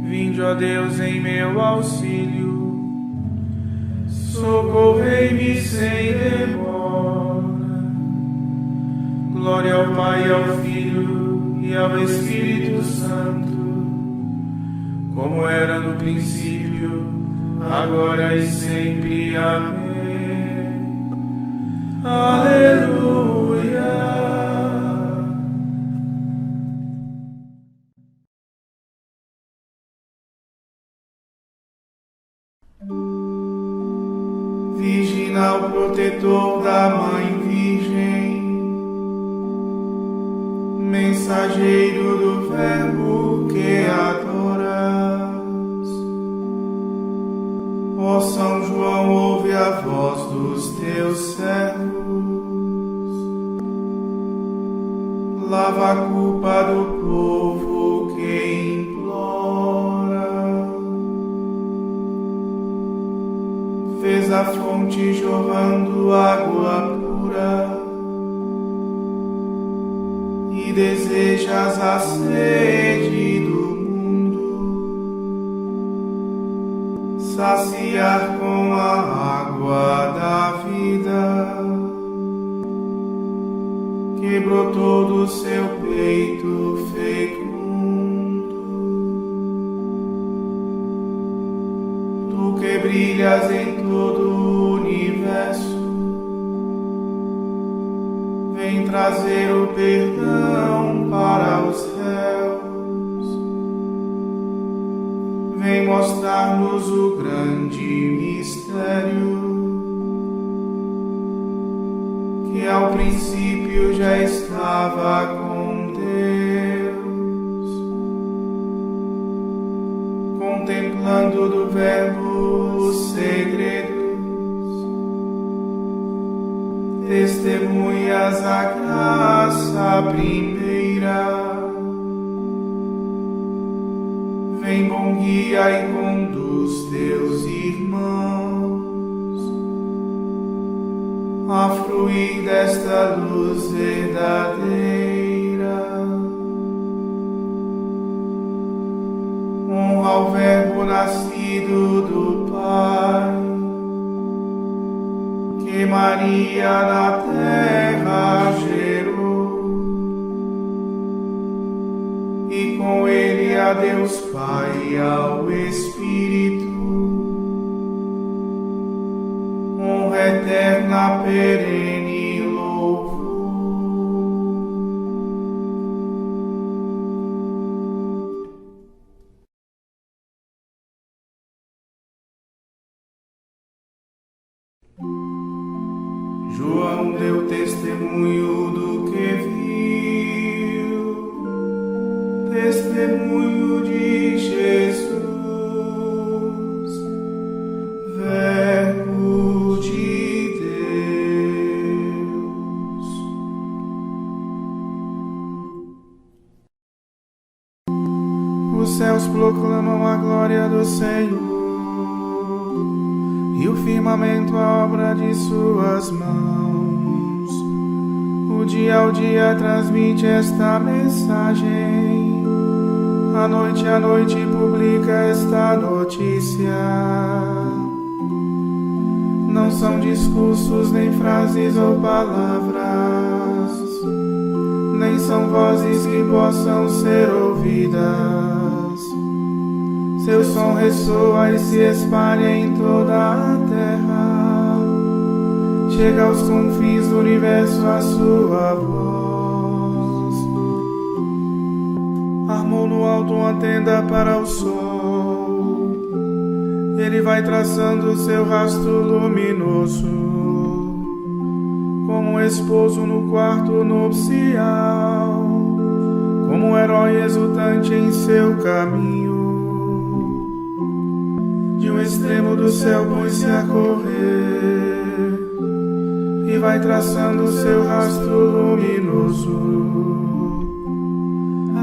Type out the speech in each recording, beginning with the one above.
Vinde, ó Deus, em meu auxílio, socorrei-me sem demora. Glória ao Pai, ao Filho e ao Espírito Santo, como era no princípio, agora e sempre. Amém. Aleluia. Virginal protetor da Mãe Virgem, mensageiro do Verbo que adoras, ó São João, ouve a voz dos teus servos, lava a culpa do povo que implora. Fez a fonte jorrando água pura e desejas a sede do mundo, saciar com a água da vida que brotou do seu peito fecundo. Tu que brilhas em todo o universo, vem trazer o perdão para os réus, vem mostrar-nos o grande mistério, que ao princípio já estava com Deus. Contemplando do Verbo os segredos, testemunhas a graça primeira. Vem, bom guia, e conduz teus irmãos a fruir desta luz verdadeira. Honra ao Verbo nascido do Pai, que Maria na terra gerou, e com ele a Deus Pai e ao Espírito, honra eterna, perene louvor. João deu testemunho do que viu, testemunho de Jesus, Verbo de Deus. Os céus proclamam a glória do Senhor, e o firmamento a obra de suas mãos. O dia ao dia transmite esta mensagem, a noite publica esta notícia. Não são discursos, nem frases ou palavras, nem são vozes que possam ser ouvidas. Seu som ressoa e se espalha em toda a terra, chega aos confins do universo a sua voz. Armou no alto uma tenda para o sol, ele vai traçando seu rastro luminoso, como um esposo no quarto nupcial, como um herói exultante em seu caminho. De um extremo do céu põe-se a correr e vai traçando seu rastro luminoso,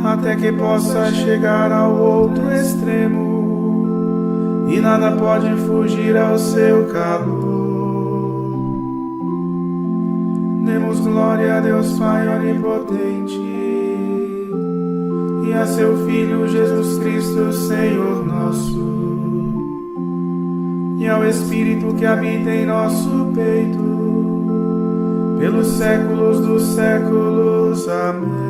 até que possa chegar ao outro extremo, e nada pode fugir ao seu calor. Demos glória a Deus Pai onipotente, e a seu Filho Jesus Cristo, Senhor nosso, e ao Espírito que habita em nosso peito, pelos séculos dos séculos. Amém.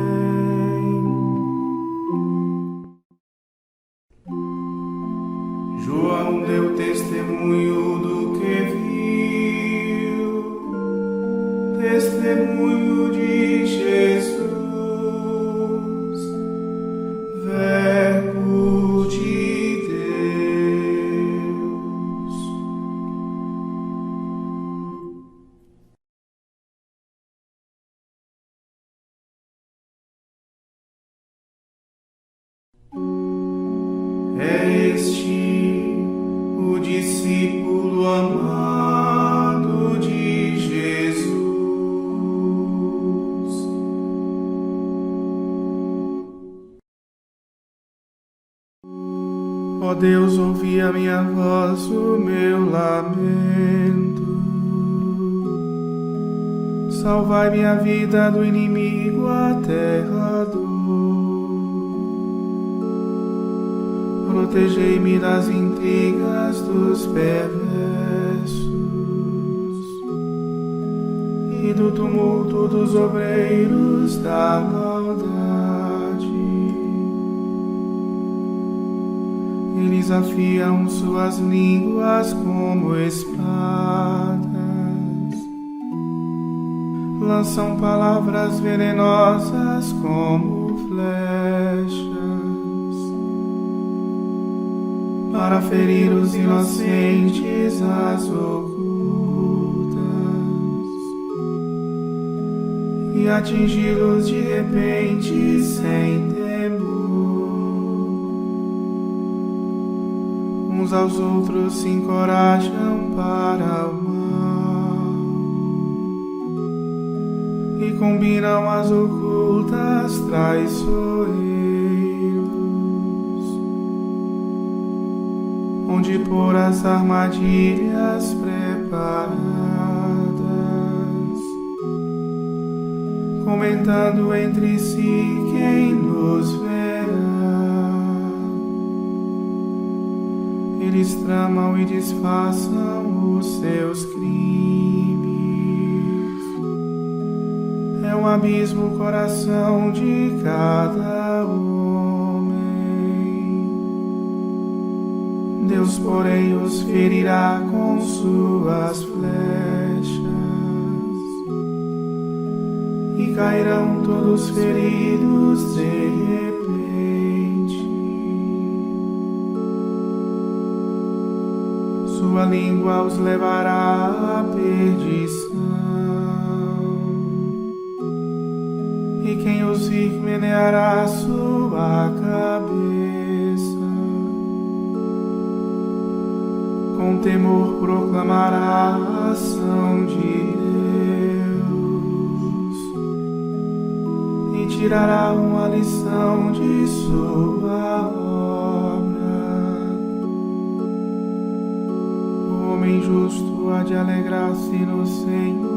João deu testemunho do que viu, testemunho de Jesus, Verbo de Deus. É este o discípulo amado de Jesus. Ó Deus, ouvi a minha voz, o meu lamento. Salvai minha vida do inimigo aterrador. Protegei-me das intrigas dos perversos e do tumulto dos obreiros da maldade. Eles afiam suas línguas como espadas, lançam palavras venenosas como flechas, para ferir os inocentes as ocultas e atingi-los de repente sem temor. Uns aos outros se encorajam para o mal e combinam as ocultas traiçoeiras, onde pôr as armadilhas preparadas, comentando entre si quem nos verá. Eles tramam e disfarçam os seus crimes. É um abismo o coração de cada homem. Deus, porém, os ferirá com suas flechas e cairão todos feridos de repente. Sua língua os levará à perdição, e quem os vir meneará sua cabeça. Com temor proclamará a ação de Deus e tirará uma lição de sua obra. O homem justo há de alegrar-se no Senhor,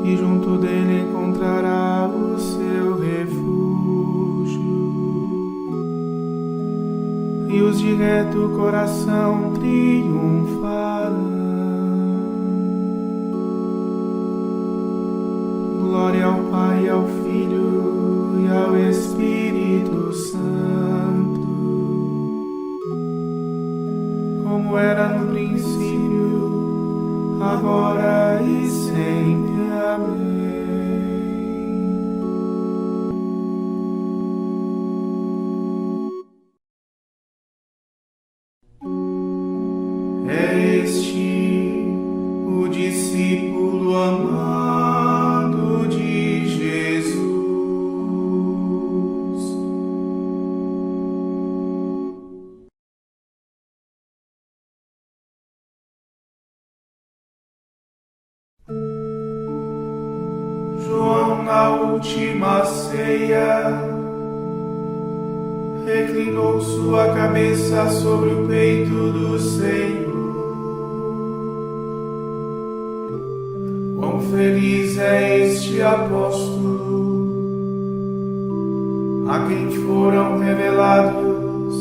e junto dele encontrará o seu refúgio. E os de reto coração triunfarão. Glória ao Pai, ao Filho e ao Espírito Santo, como era no princípio, agora e sempre. Amém. É este o discípulo amado de Jesus. João, na última ceia, reclinou sua cabeça sobre o peito do Senhor. Quão feliz é este apóstolo, a quem foram revelados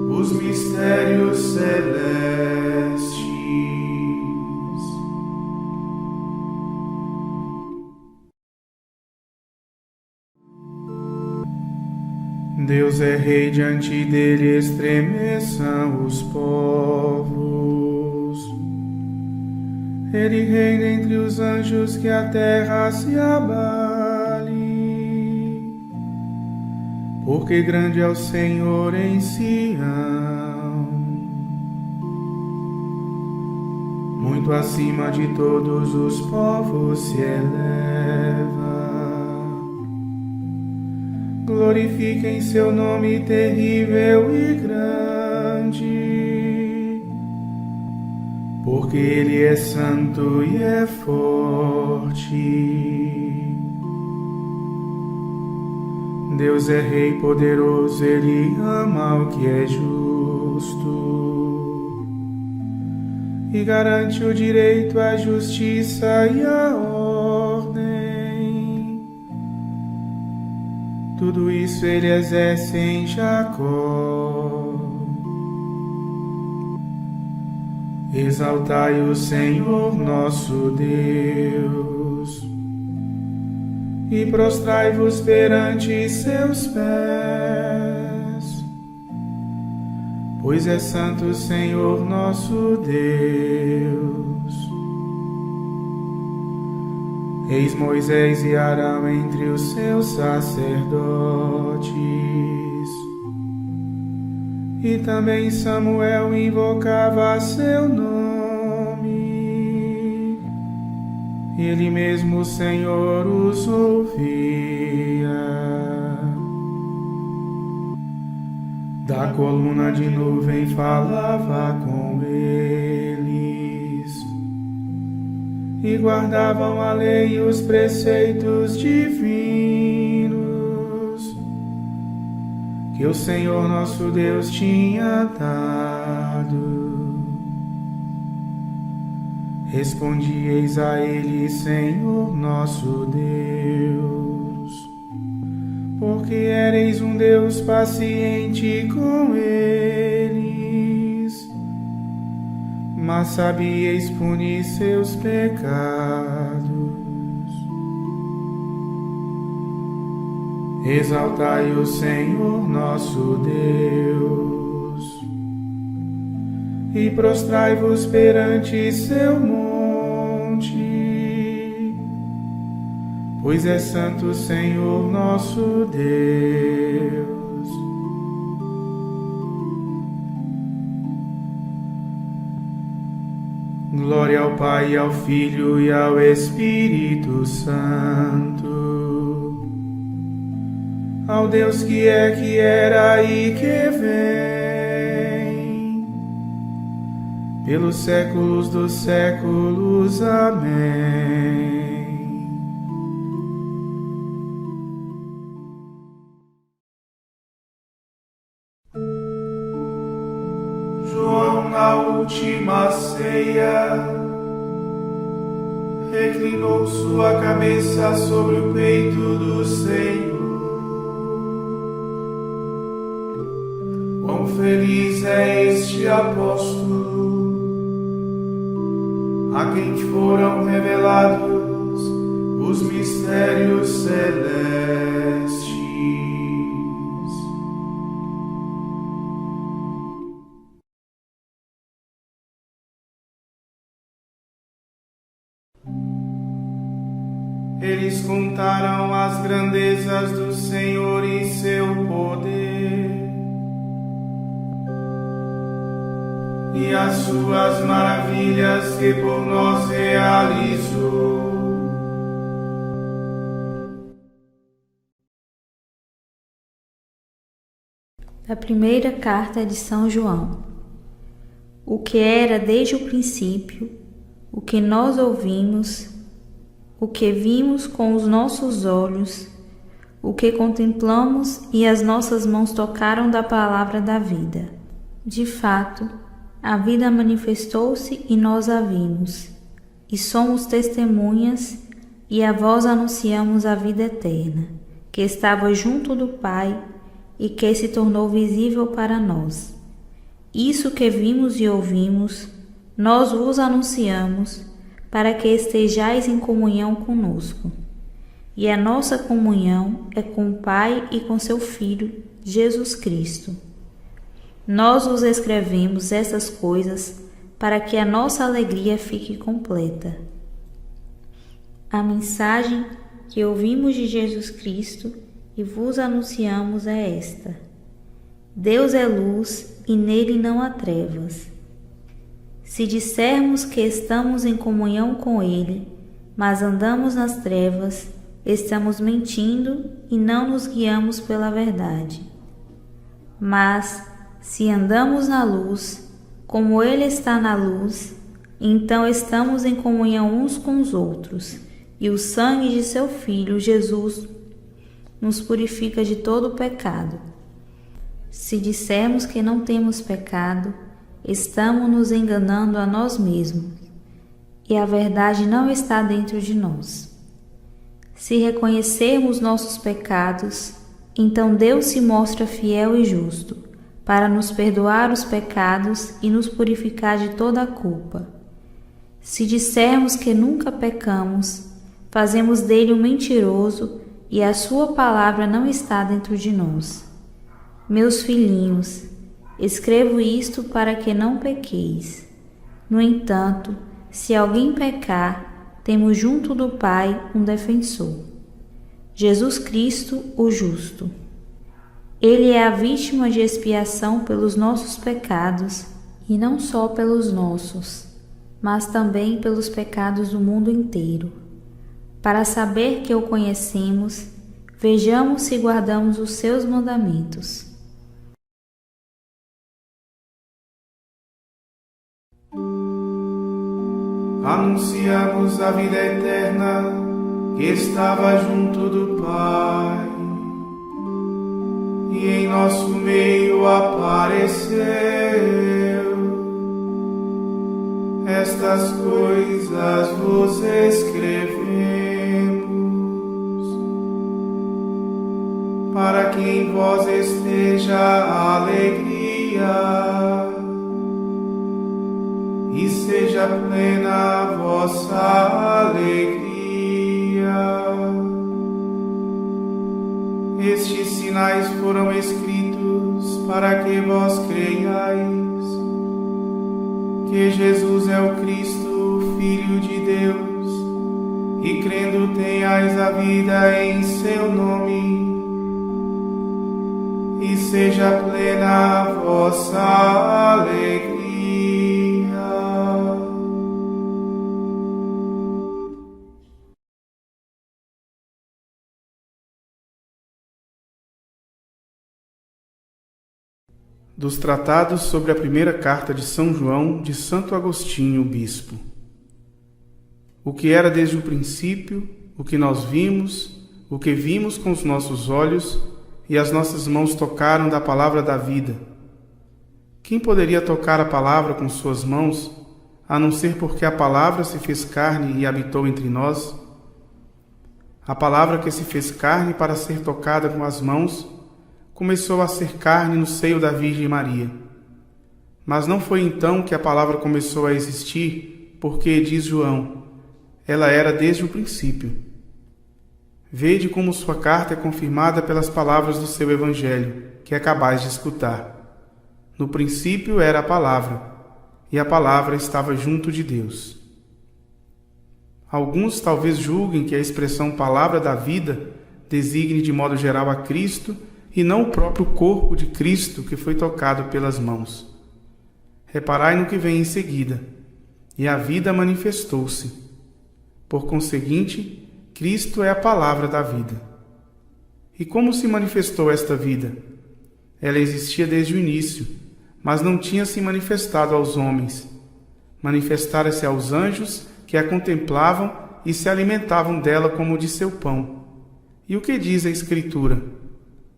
os mistérios celestes. Deus é rei, diante dele estremeçam os povos. Ele reina entre os anjos, que a terra se abale. Porque grande é o Senhor em Sião, muito acima de todos os povos se eleva. Glorifiquem seu nome terrível e grande, porque ele é santo e é forte. Deus é rei poderoso, ele ama o que é justo e garante o direito, a justiça e a ordem. Tudo isso ele exerce em Jacó. Exaltai o Senhor nosso Deus e prostrai-vos perante seus pés, pois é santo o Senhor nosso Deus. Eis Moisés e Arão entre os seus sacerdotes, e também Samuel invocava seu nome. Ele mesmo, o Senhor, os ouvia. Da coluna de nuvem falava com eles, e guardavam a lei e os preceitos divinos que o Senhor nosso Deus tinha dado. Respondieis a ele, Senhor nosso Deus, porque ereis um Deus paciente com eles, mas sabíeis punir seus pecados. Exaltai o Senhor nosso Deus e prostrai-vos perante seu monte, pois é santo o Senhor nosso Deus. Glória ao Pai, ao Filho e ao Espírito Santo, ao Deus que é, que era e que vem, pelos séculos dos séculos. Amém. João, na última ceia, reclinou sua cabeça sobre o peito do Senhor. Quão feliz é este apóstolo, a quem foram revelados os mistérios celestes. Eles contaram as grandezas do Senhor e seu poder, e as suas maravilhas que por nós realizou. Da primeira carta de São João. O que era desde o princípio, o que nós ouvimos, o que vimos com os nossos olhos, o que contemplamos e as nossas mãos tocaram da palavra da vida. De fato, a vida manifestou-se e nós a vimos, e somos testemunhas, e a vós anunciamos a vida eterna, que estava junto do Pai e que se tornou visível para nós. Isso que vimos e ouvimos, nós vos anunciamos, para que estejais em comunhão conosco. E a nossa comunhão é com o Pai e com seu Filho, Jesus Cristo. Nós vos escrevemos essas coisas para que a nossa alegria fique completa. A mensagem que ouvimos de Jesus Cristo e vos anunciamos é esta: Deus é luz e nele não há trevas. Se dissermos que estamos em comunhão com ele, mas andamos nas trevas, estamos mentindo e não nos guiamos pela verdade. Mas, se andamos na luz, como ele está na luz, então estamos em comunhão uns com os outros, e o sangue de seu Filho, Jesus, nos purifica de todo o pecado. Se dissermos que não temos pecado, estamos nos enganando a nós mesmos, e a verdade não está dentro de nós. Se reconhecermos nossos pecados, então Deus se mostra fiel e justo, para nos perdoar os pecados e nos purificar de toda a culpa. Se dissermos que nunca pecamos, fazemos dele um mentiroso e a sua palavra não está dentro de nós. Meus filhinhos, escrevo isto para que não pequeis. No entanto, se alguém pecar, temos junto do Pai um defensor, Jesus Cristo, o justo. Ele é a vítima de expiação pelos nossos pecados, e não só pelos nossos, mas também pelos pecados do mundo inteiro. Para saber que o conhecemos, vejamos se guardamos os seus mandamentos. Anunciamos a vida eterna que estava junto do Pai e em nosso meio apareceu. Estas coisas vos escrevemos para que em vós esteja a alegria e seja plena a vossa alegria. Estes sinais foram escritos para que vós creiais que Jesus é o Cristo, Filho de Deus, e crendo tenhais a vida em seu nome, e seja plena a vossa alegria. Dos Tratados sobre a Primeira Carta de São João de Santo Agostinho, Bispo. O que era desde o princípio, o que nós vimos, o que vimos com os nossos olhos e as nossas mãos tocaram da palavra da vida. Quem poderia tocar a palavra com suas mãos, a não ser porque a palavra se fez carne e habitou entre nós? A palavra que se fez carne para ser tocada com as mãos começou a ser carne no seio da Virgem Maria. Mas não foi então que a palavra começou a existir, porque, diz João, ela era desde o princípio. Vede como sua carta é confirmada pelas palavras do seu Evangelho, que acabais de escutar. No princípio era a palavra, e a palavra estava junto de Deus. Alguns talvez julguem que a expressão palavra da vida designe de modo geral a Cristo e não o próprio corpo de Cristo que foi tocado pelas mãos. Reparai no que vem em seguida. E a vida manifestou-se. Por conseguinte, Cristo é a palavra da vida. E como se manifestou esta vida? Ela existia desde o início, mas não tinha se manifestado aos homens. Manifestara-se aos anjos que a contemplavam e se alimentavam dela como de seu pão. E o que diz a Escritura?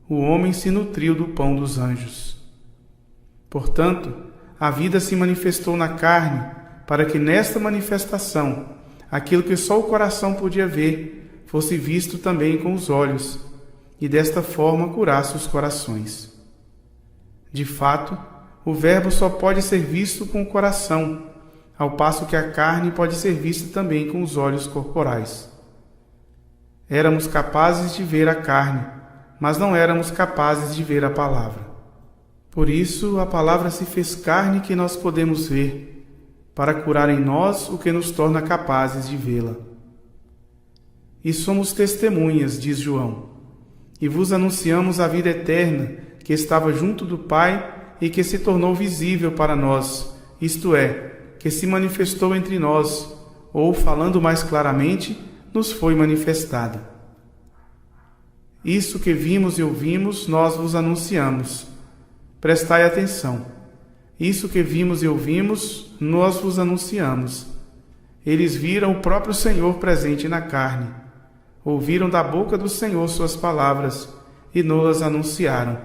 O homem se nutriu do pão dos anjos. Portanto, a vida se manifestou na carne, para que nesta manifestação, aquilo que só o coração podia ver, fosse visto também com os olhos, e desta forma curasse os corações. De fato, o Verbo só pode ser visto com o coração, ao passo que a carne pode ser vista também com os olhos corporais. Éramos capazes de ver a carne, mas não éramos capazes de ver a palavra. Por isso, a palavra se fez carne que nós podemos ver, para curar em nós o que nos torna capazes de vê-la. E somos testemunhas, diz João, e vos anunciamos a vida eterna que estava junto do Pai e que se tornou visível para nós, isto é, que se manifestou entre nós, ou, falando mais claramente, nos foi manifestada. Isso que vimos e ouvimos, nós vos anunciamos. Prestai atenção. Isso que vimos e ouvimos, nós vos anunciamos. Eles viram o próprio Senhor presente na carne. Ouviram da boca do Senhor suas palavras e nos-las anunciaram.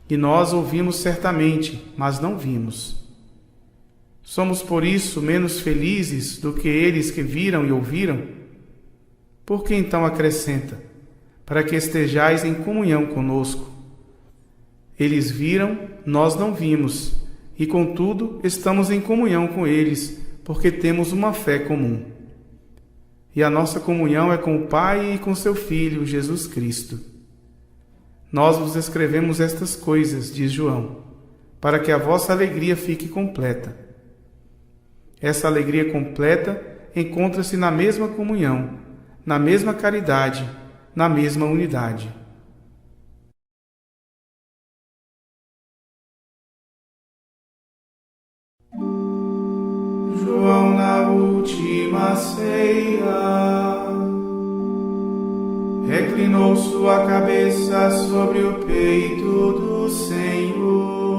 E nós ouvimos certamente, mas não vimos. Somos por isso menos felizes do que eles que viram e ouviram? Por que então acrescenta, para que estejais em comunhão conosco? Eles viram, nós não vimos, e contudo estamos em comunhão com eles, porque temos uma fé comum. E a nossa comunhão é com o Pai e com seu Filho, Jesus Cristo. Nós vos escrevemos estas coisas, diz João, para que a vossa alegria fique completa. Essa alegria completa encontra-se na mesma comunhão, na mesma caridade, na mesma unidade. João na última ceia reclinou sua cabeça sobre o peito do Senhor.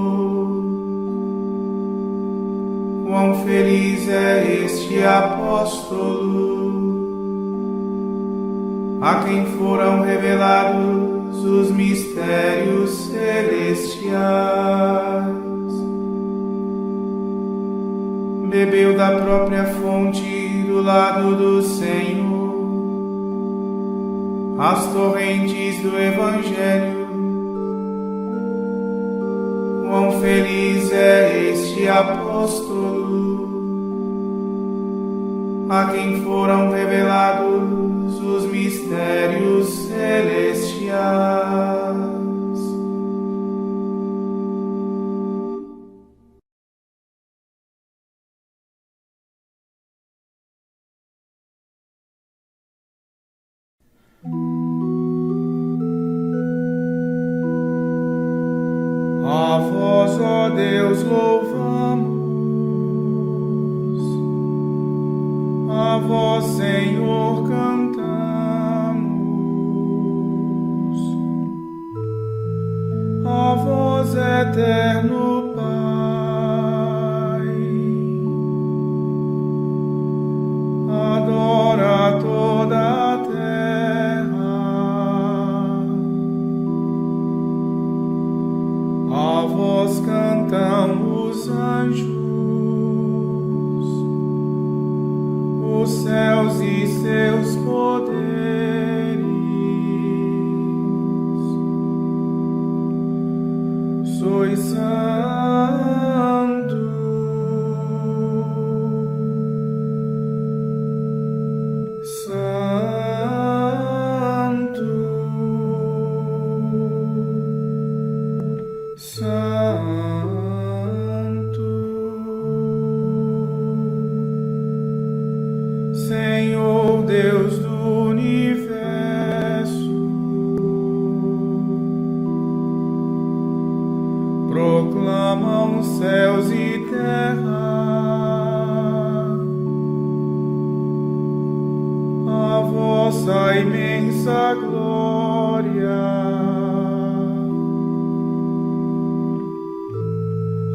Quão feliz é este apóstolo, a quem foram revelados os mistérios celestiais. Bebeu da própria fonte do lado do Senhor, as torrentes do Evangelho. Quão feliz é este apóstolo, a quem foram revelados os mistérios celestiais. A vós, ó Deus, louvamos, a vós, Senhor, cantamos, a vós, eterno Pai, adora toda a terra, a vós cantam os anjos, os céus e seus poderes. Sois santo, santo, santo, Senhor Deus do universo, proclamam céus e terra a vossa imensa glória.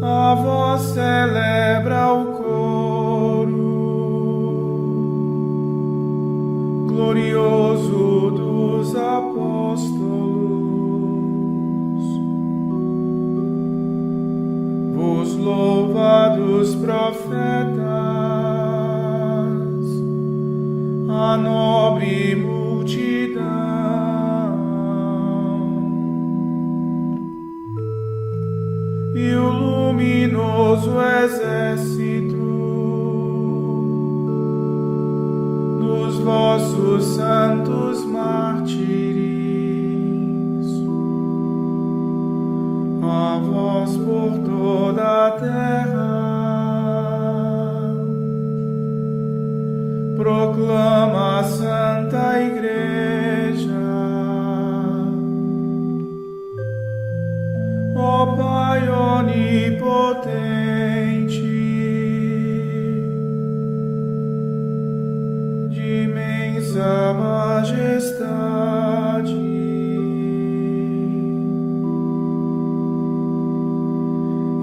A vós celebra o coro glorioso dos apóstolos, vos louvados profetas, a nobre multidão. e o luminoso exército dos vossos santos mártires. A vós por toda a terra proclama a Santa Igreja. Ó Pai onipotente, de imensa majestade,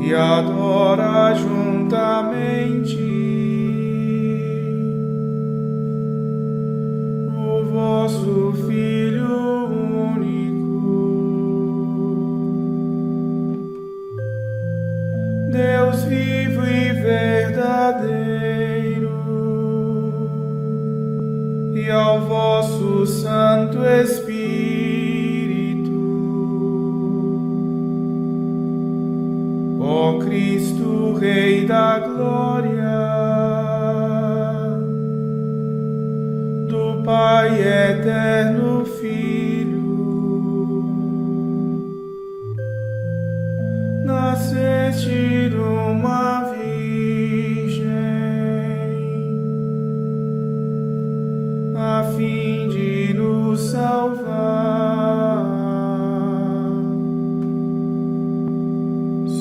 e adora juntamente o vosso Filho único, Deus vivo e verdadeiro, e ao vosso Santo Espírito, ó Cristo, Rei da glória, do Pai eterno Filho, nasceste de uma virgem, a fim de nos salvar,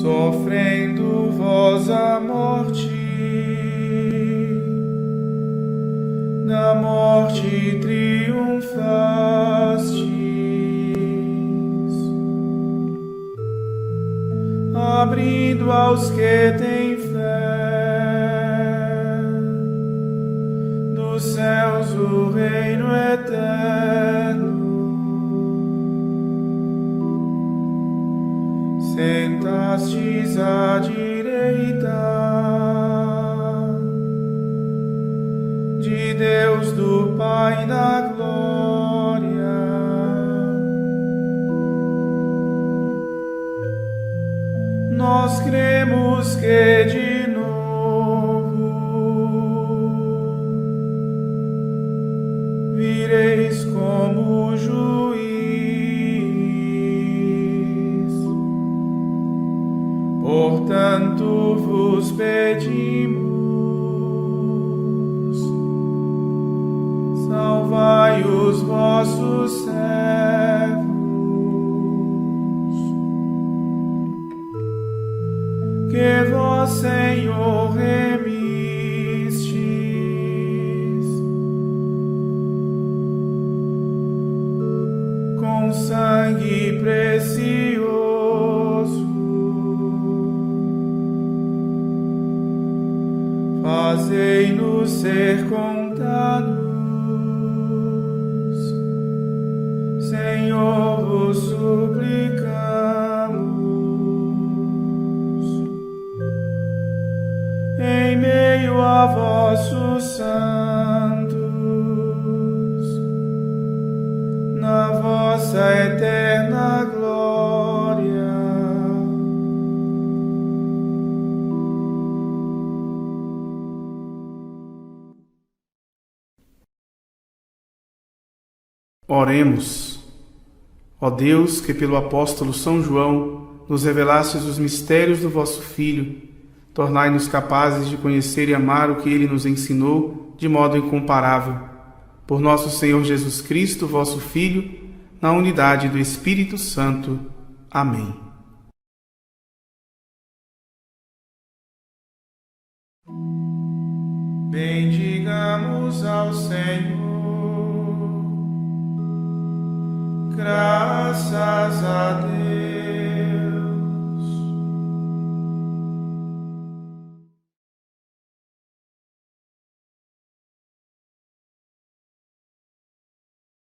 sofrendo vós a morte, da morte triunfastes, abrindo aos que têm fé dos céus o reino eterno. Sentastes à direita de Deus do Pai na glória. Nós cremos que de novo vireis como juiz. Portanto vos pedimos, salvai os vossos servos, que vós, Senhor, remistes com sangue precioso. Fazei-nos ser contados, Senhor, vos suplicamos. Em meio a vossos santos, na vossa eterna glória. Oremos. Ó Deus, que pelo apóstolo São João nos revelastes os mistérios do vosso Filho, tornai-nos capazes de conhecer e amar o que ele nos ensinou de modo incomparável. Por nosso Senhor Jesus Cristo, vosso Filho, na unidade do Espírito Santo. Amém. Bendigamos ao Senhor. Graças a Deus.